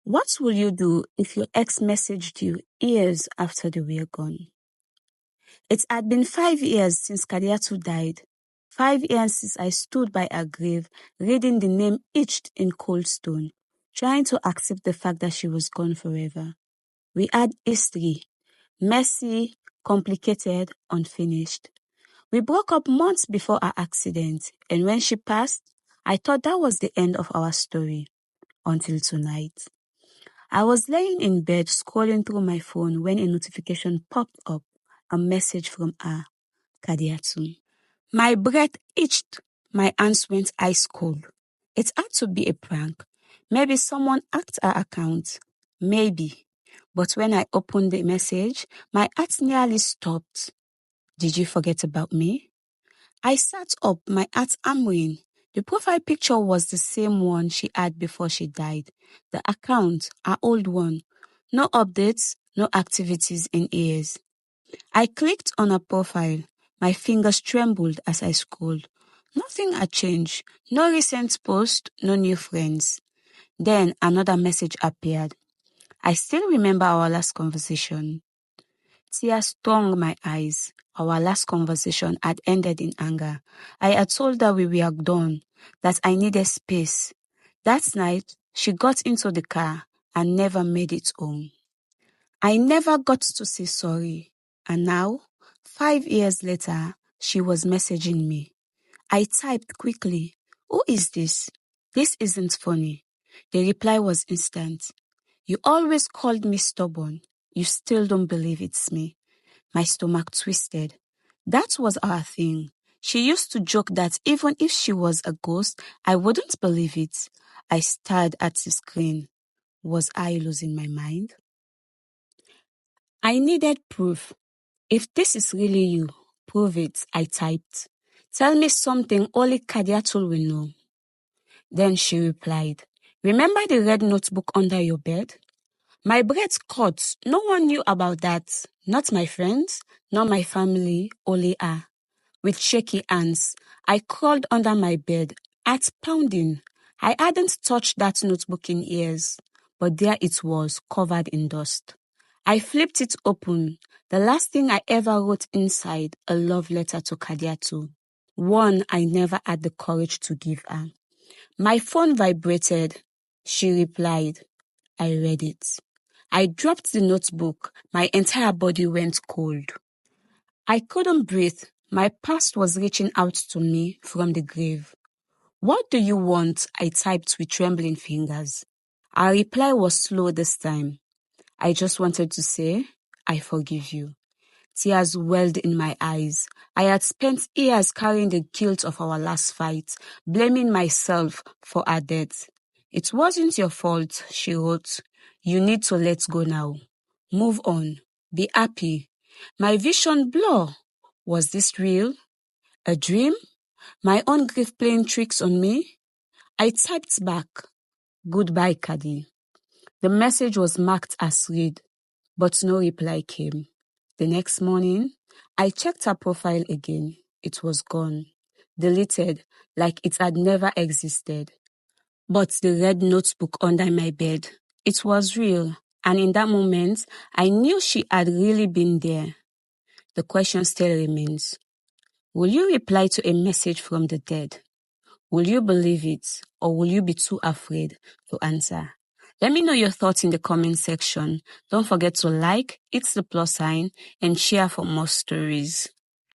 What will you do if your ex messaged you years after they were gone? It had been 5 years since Kadiatu died. 5 years since I stood by her grave, reading the name etched in cold stone, trying to accept the fact that she was gone forever. We had history, messy, complicated, unfinished. We broke up months before her accident, and when she passed, I thought that was the end of our story. Until tonight. I was laying in bed scrolling through my phone when a notification popped up, a message from her, Kadiatu. My breath itched, my hands went ice cold. It had to be a prank. Maybe someone hacked her account. Maybe. But when I opened the message, my heart nearly stopped. Did you forget about me? I sat up, my heart hammering. The profile picture was the same one she had before she died. The account, her old one. No updates, no activities in years. I clicked on her profile. My fingers trembled as I scrolled. Nothing had changed. No recent post, no new friends. Then another message appeared. I still remember our last conversation. Tears stung my eyes. Our last conversation had ended in anger. I had told her we were done, that I needed space. That night, she got into the car and never made it home. I never got to say sorry. And now, 5 years later, she was messaging me. I typed quickly, "Who is this? This isn't funny." The reply was instant. "You always called me stubborn. You still don't believe it's me." My stomach twisted. That was our thing. She used to joke that even if she was a ghost, I wouldn't believe it. I stared at the screen. Was I losing my mind? I needed proof. "If this is really you, prove it," I typed. "Tell me something only Kadiatu will know." Then she replied, "Remember the red notebook under your bed?" My breath caught. No one knew about that. Not my friends, not my family, only her. With shaky hands, I crawled under my bed, heart pounding. I hadn't touched that notebook in years, but there it was, covered in dust. I flipped it open. The last thing I ever wrote inside, a love letter to Kadiatu. One I never had the courage to give her. My phone vibrated. She replied. I read it. I dropped the notebook. My entire body went cold. I couldn't breathe. My past was reaching out to me from the grave. "What do you want?" I typed with trembling fingers. Her reply was slow this time. "I just wanted to say, I forgive you." Tears welled in my eyes. I had spent years carrying the guilt of our last fight, blaming myself for her death. "It wasn't your fault," she wrote. "You need to let go now. Move on. Be happy." My vision blur. Was this real? A dream? My own grief playing tricks on me? I typed back, "Goodbye, Kadi." The message was marked as read, but no reply came. The next morning, I checked her profile again. It was gone, deleted, like it had never existed. But the red notebook under my bed, it was real. And in that moment, I knew she had really been there. The question still remains. Will you reply to a message from the dead? Will you believe it, or will you be too afraid to answer? Let me know your thoughts in the comment section. Don't forget to like, hit the plus sign, and share for more stories.